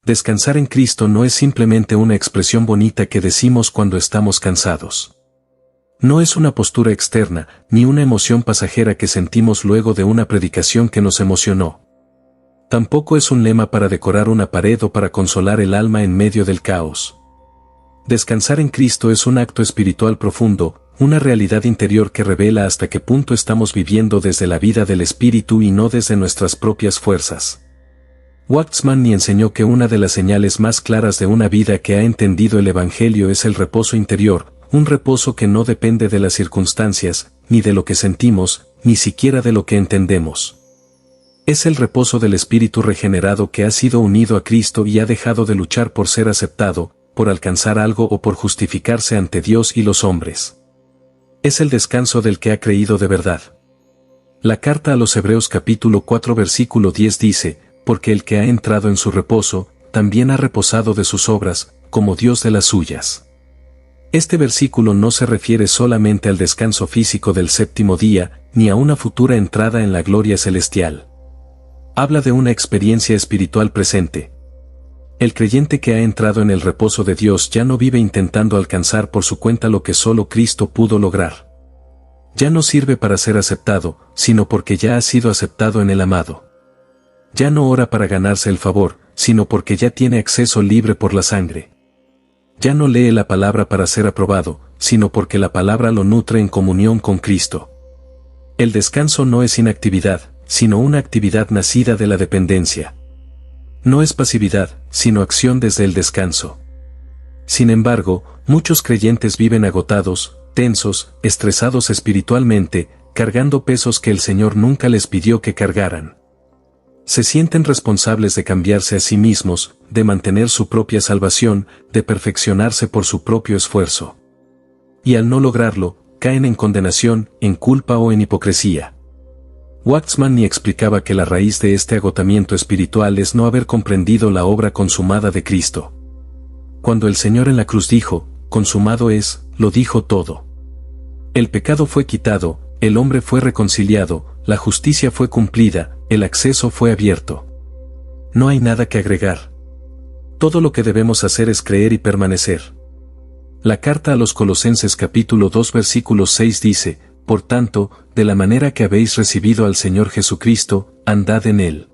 Descansar en Cristo no es simplemente una expresión bonita que decimos cuando estamos cansados. No es una postura externa, ni una emoción pasajera que sentimos luego de una predicación que nos emocionó. Tampoco es un lema para decorar una pared o para consolar el alma en medio del caos. Descansar en Cristo es un acto espiritual profundo, una realidad interior que revela hasta qué punto estamos viviendo desde la vida del Espíritu y no desde nuestras propias fuerzas. Waxman enseñó que una de las señales más claras de una vida que ha entendido el Evangelio es el reposo interior, un reposo que no depende de las circunstancias, ni de lo que sentimos, ni siquiera de lo que entendemos. Es el reposo del espíritu regenerado que ha sido unido a Cristo y ha dejado de luchar por ser aceptado, por alcanzar algo o por justificarse ante Dios y los hombres. Es el descanso del que ha creído de verdad. La carta a los Hebreos capítulo 4 versículo 10 dice, porque el que ha entrado en su reposo, también ha reposado de sus obras, como Dios de las suyas. Este versículo no se refiere solamente al descanso físico del séptimo día, ni a una futura entrada en la gloria celestial. Habla de una experiencia espiritual presente. El creyente que ha entrado en el reposo de Dios ya no vive intentando alcanzar por su cuenta lo que solo Cristo pudo lograr. Ya no sirve para ser aceptado, sino porque ya ha sido aceptado en el amado. Ya no ora para ganarse el favor, sino porque ya tiene acceso libre por la sangre. Ya no lee la palabra para ser aprobado, sino porque la palabra lo nutre en comunión con Cristo. El descanso no es inactividad, sino una actividad nacida de la dependencia. No es pasividad, sino acción desde el descanso. Sin embargo, muchos creyentes viven agotados, tensos, estresados espiritualmente, cargando pesos que el Señor nunca les pidió que cargaran. Se sienten responsables de cambiarse a sí mismos, de mantener su propia salvación, de perfeccionarse por su propio esfuerzo. Y al no lograrlo, caen en condenación, en culpa o en hipocresía. Waxman explicaba que la raíz de este agotamiento espiritual es no haber comprendido la obra consumada de Cristo. Cuando el Señor en la cruz dijo, consumado es, lo dijo todo. El pecado fue quitado, el hombre fue reconciliado, la justicia fue cumplida, el acceso fue abierto. No hay nada que agregar. Todo lo que debemos hacer es creer y permanecer. La carta a los Colosenses capítulo 2 versículo 6 dice, por tanto, de la manera que habéis recibido al Señor Jesucristo, andad en Él.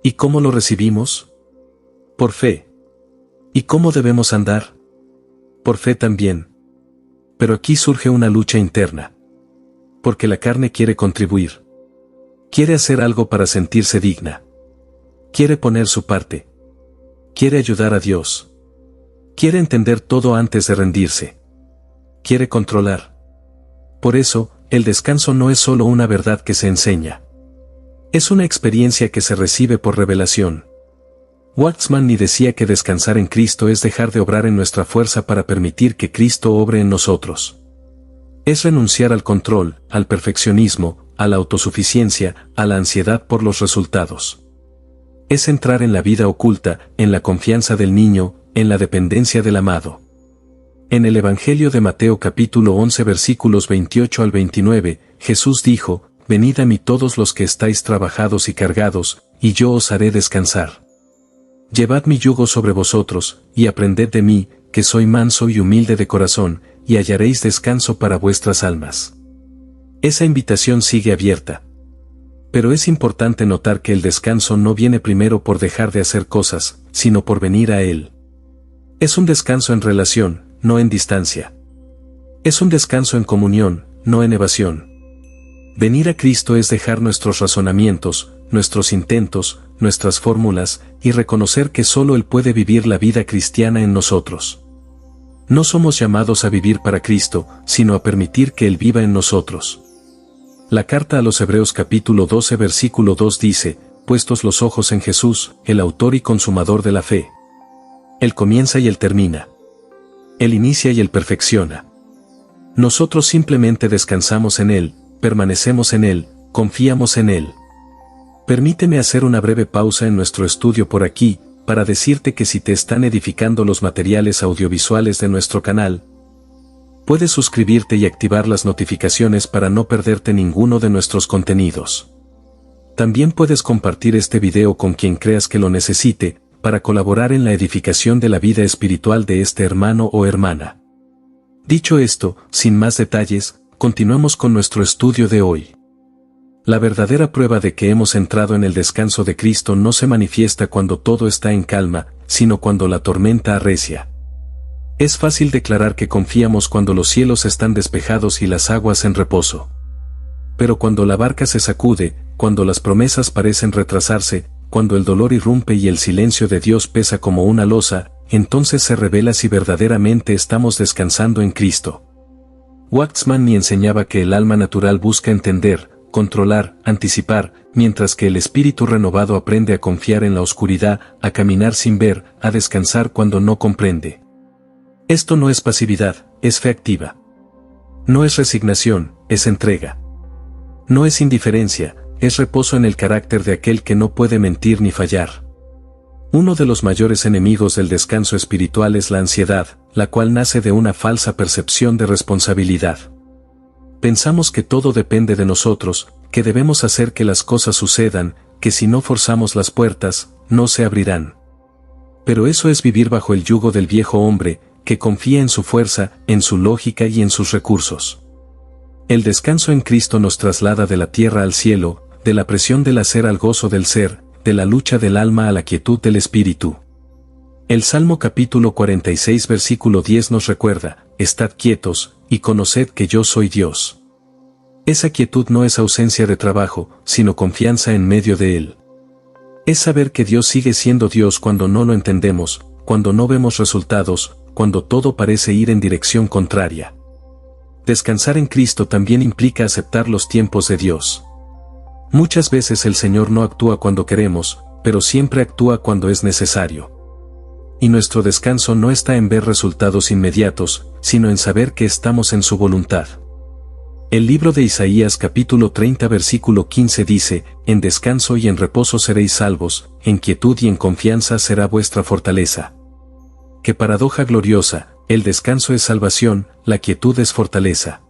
¿Y cómo lo recibimos? Por fe. ¿Y cómo debemos andar? Por fe también. Pero aquí surge una lucha interna. Porque la carne quiere contribuir. Quiere hacer algo para sentirse digna. Quiere poner su parte. Quiere ayudar a Dios. Quiere entender todo antes de rendirse. Quiere controlar. Por eso, el descanso no es solo una verdad que se enseña. Es una experiencia que se recibe por revelación. Waxman decía que descansar en Cristo es dejar de obrar en nuestra fuerza para permitir que Cristo obre en nosotros. Es renunciar al control, al perfeccionismo, a la autosuficiencia, a la ansiedad por los resultados. Es entrar en la vida oculta, en la confianza del niño, en la dependencia del amado. En el Evangelio de Mateo capítulo 11 versículos 28 al 29, Jesús dijo, venid a mí todos los que estáis trabajados y cargados, y yo os haré descansar. Llevad mi yugo sobre vosotros, y aprended de mí, que soy manso y humilde de corazón, y hallaréis descanso para vuestras almas. Esa invitación sigue abierta. Pero es importante notar que el descanso no viene primero por dejar de hacer cosas, sino por venir a Él. Es un descanso en relación, no en distancia. Es un descanso en comunión, no en evasión. Venir a Cristo es dejar nuestros razonamientos, nuestros intentos, nuestras fórmulas, y reconocer que solo Él puede vivir la vida cristiana en nosotros. No somos llamados a vivir para Cristo, sino a permitir que Él viva en nosotros. La carta a los Hebreos capítulo 12 versículo 2 dice, puestos los ojos en Jesús, el autor y consumador de la fe. Él comienza y Él termina. Él inicia y Él perfecciona. Nosotros simplemente descansamos en Él, permanecemos en Él, confiamos en Él. Permíteme hacer una breve pausa en nuestro estudio por aquí, para decirte que si te están edificando los materiales audiovisuales de nuestro canal, puedes suscribirte y activar las notificaciones para no perderte ninguno de nuestros contenidos. También puedes compartir este video con quien creas que lo necesite, para colaborar en la edificación de la vida espiritual de este hermano o hermana. Dicho esto, sin más detalles, continuamos con nuestro estudio de hoy. La verdadera prueba de que hemos entrado en el descanso de Cristo no se manifiesta cuando todo está en calma, sino cuando la tormenta arrecia. Es fácil declarar que confiamos cuando los cielos están despejados y las aguas en reposo. Pero cuando la barca se sacude, cuando las promesas parecen retrasarse, cuando el dolor irrumpe y el silencio de Dios pesa como una losa, entonces se revela si verdaderamente estamos descansando en Cristo. Waxman enseñaba que el alma natural busca entender, controlar, anticipar, mientras que el espíritu renovado aprende a confiar en la oscuridad, a caminar sin ver, a descansar cuando no comprende. Esto no es pasividad, es fe activa. No es resignación, es entrega. No es indiferencia, es reposo en el carácter de aquel que no puede mentir ni fallar. Uno de los mayores enemigos del descanso espiritual es la ansiedad, la cual nace de una falsa percepción de responsabilidad. Pensamos que todo depende de nosotros, que debemos hacer que las cosas sucedan, que si no forzamos las puertas, no se abrirán. Pero eso es vivir bajo el yugo del viejo hombre, que confía en su fuerza, en su lógica y en sus recursos. El descanso en Cristo nos traslada de la tierra al cielo, de la presión del hacer al gozo del ser, de la lucha del alma a la quietud del espíritu. El Salmo capítulo 46 versículo 10 nos recuerda: estad quietos, y conoced que yo soy Dios. Esa quietud no es ausencia de trabajo, sino confianza en medio de él. Es saber que Dios sigue siendo Dios cuando no lo entendemos, cuando no vemos resultados, cuando todo parece ir en dirección contraria. Descansar en Cristo también implica aceptar los tiempos de Dios. Muchas veces el Señor no actúa cuando queremos, pero siempre actúa cuando es necesario. Y nuestro descanso no está en ver resultados inmediatos, sino en saber que estamos en su voluntad. El libro de Isaías capítulo 30 versículo 15 dice: en descanso y en reposo seréis salvos, en quietud y en confianza será vuestra fortaleza. Qué paradoja gloriosa, el descanso es salvación, la quietud es fortaleza.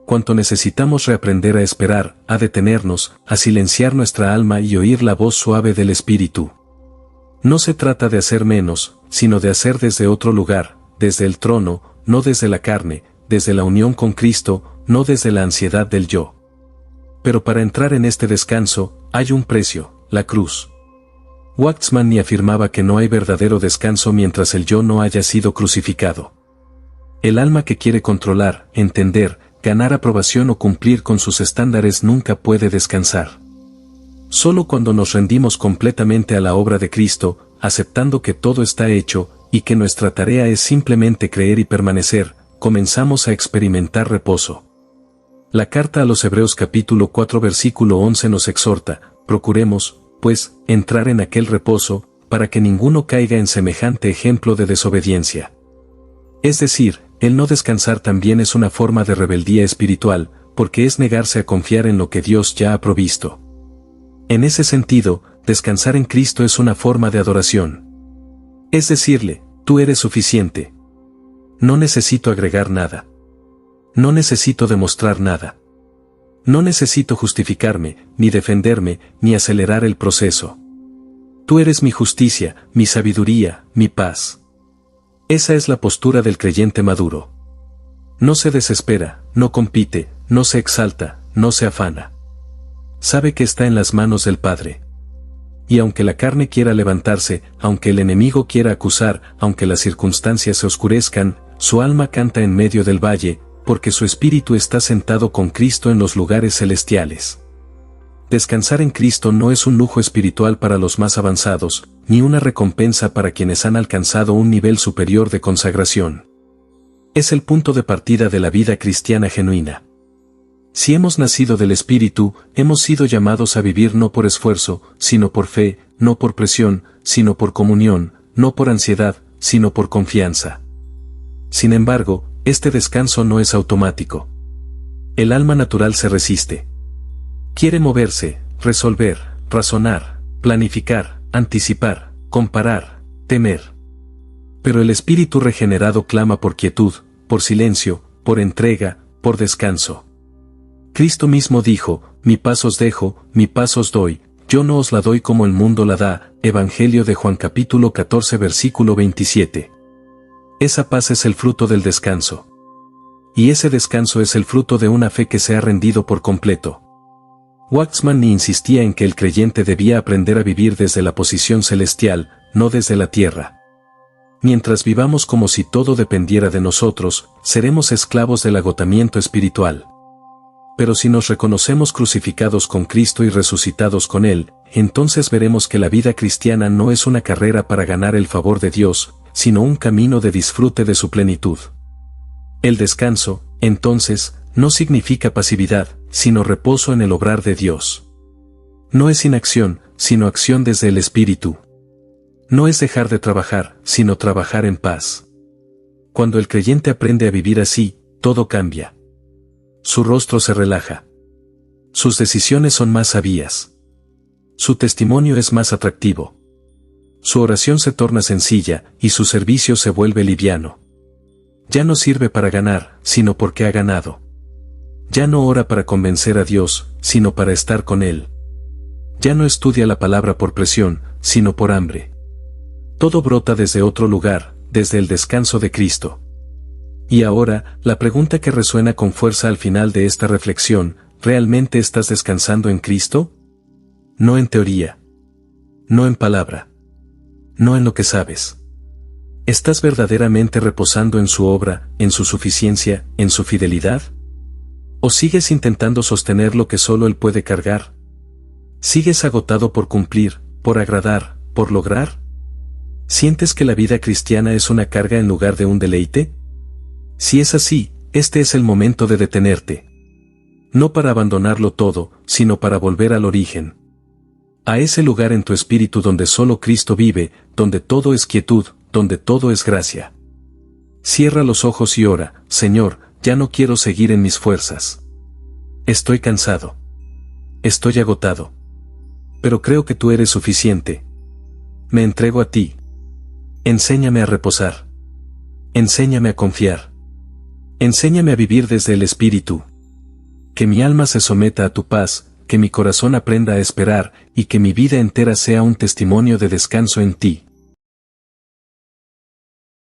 Cuánto necesitamos reaprender a esperar, a detenernos, a silenciar nuestra alma y oír la voz suave del Espíritu. No se trata de hacer menos, sino de hacer desde otro lugar, desde el trono, no desde la carne, desde la unión con Cristo, no desde la ansiedad del yo. Pero para entrar en este descanso, hay un precio, la cruz. Waxman afirmaba que no hay verdadero descanso mientras el yo no haya sido crucificado. El alma que quiere controlar, entender, ganar aprobación o cumplir con sus estándares nunca puede descansar. Solo cuando nos rendimos completamente a la obra de Cristo, aceptando que todo está hecho, y que nuestra tarea es simplemente creer y permanecer, comenzamos a experimentar reposo. La carta a los Hebreos capítulo 4 versículo 11 nos exhorta: procuremos, pues, entrar en aquel reposo, para que ninguno caiga en semejante ejemplo de desobediencia. Es decir, el no descansar también es una forma de rebeldía espiritual, porque es negarse a confiar en lo que Dios ya ha provisto. En ese sentido, descansar en Cristo es una forma de adoración. Es decirle: tú eres suficiente. No necesito agregar nada. No necesito demostrar nada. No necesito justificarme, ni defenderme, ni acelerar el proceso. Tú eres mi justicia, mi sabiduría, mi paz. Esa es la postura del creyente maduro. No se desespera, no compite, no se exalta, no se afana. Sabe que está en las manos del Padre. Y aunque la carne quiera levantarse, aunque el enemigo quiera acusar, aunque las circunstancias se oscurezcan, su alma canta en medio del valle, porque su espíritu está sentado con Cristo en los lugares celestiales. Descansar en Cristo no es un lujo espiritual para los más avanzados, ni una recompensa para quienes han alcanzado un nivel superior de consagración. Es el punto de partida de la vida cristiana genuina. Si hemos nacido del Espíritu, hemos sido llamados a vivir no por esfuerzo, sino por fe, no por presión, sino por comunión, no por ansiedad, sino por confianza. Sin embargo, este descanso no es automático. El alma natural se resiste. Quiere moverse, resolver, razonar, planificar, anticipar, comparar, temer. Pero el espíritu regenerado clama por quietud, por silencio, por entrega, por descanso. Cristo mismo dijo: mi paz os dejo, mi paz os doy, yo no os la doy como el mundo la da. Evangelio de Juan capítulo 14 versículo 27. Esa paz es el fruto del descanso. Y ese descanso es el fruto de una fe que se ha rendido por completo. Waxman insistía en que el creyente debía aprender a vivir desde la posición celestial, no desde la tierra. Mientras vivamos como si todo dependiera de nosotros, seremos esclavos del agotamiento espiritual. Pero si nos reconocemos crucificados con Cristo y resucitados con Él, entonces veremos que la vida cristiana no es una carrera para ganar el favor de Dios, sino un camino de disfrute de su plenitud. El descanso, entonces, no significa pasividad, sino reposo en el obrar de Dios. No es inacción, sino acción desde el Espíritu. No es dejar de trabajar, sino trabajar en paz. Cuando el creyente aprende a vivir así, todo cambia. Su rostro se relaja. Sus decisiones son más sabias. Su testimonio es más atractivo. Su oración se torna sencilla, y su servicio se vuelve liviano. Ya no sirve para ganar, sino porque ha ganado. Ya no ora para convencer a Dios, sino para estar con Él. Ya no estudia la palabra por presión, sino por hambre. Todo brota desde otro lugar, desde el descanso de Cristo. Y ahora, la pregunta que resuena con fuerza al final de esta reflexión: ¿realmente estás descansando en Cristo? No en teoría. No en palabra. No en lo que sabes. ¿Estás verdaderamente reposando en su obra, en su suficiencia, en su fidelidad? ¿O sigues intentando sostener lo que solo Él puede cargar? ¿Sigues agotado por cumplir, por agradar, por lograr? ¿Sientes que la vida cristiana es una carga en lugar de un deleite? Si es así, este es el momento de detenerte. No para abandonarlo todo, sino para volver al origen. A ese lugar en tu espíritu donde solo Cristo vive, donde todo es quietud, donde todo es gracia. Cierra los ojos y ora: Señor, ya no quiero seguir en mis fuerzas. Estoy cansado. Estoy agotado. Pero creo que tú eres suficiente. Me entrego a ti. Enséñame a reposar. Enséñame a confiar. Enséñame a vivir desde el Espíritu. Que mi alma se someta a tu paz, que mi corazón aprenda a esperar, y que mi vida entera sea un testimonio de descanso en ti.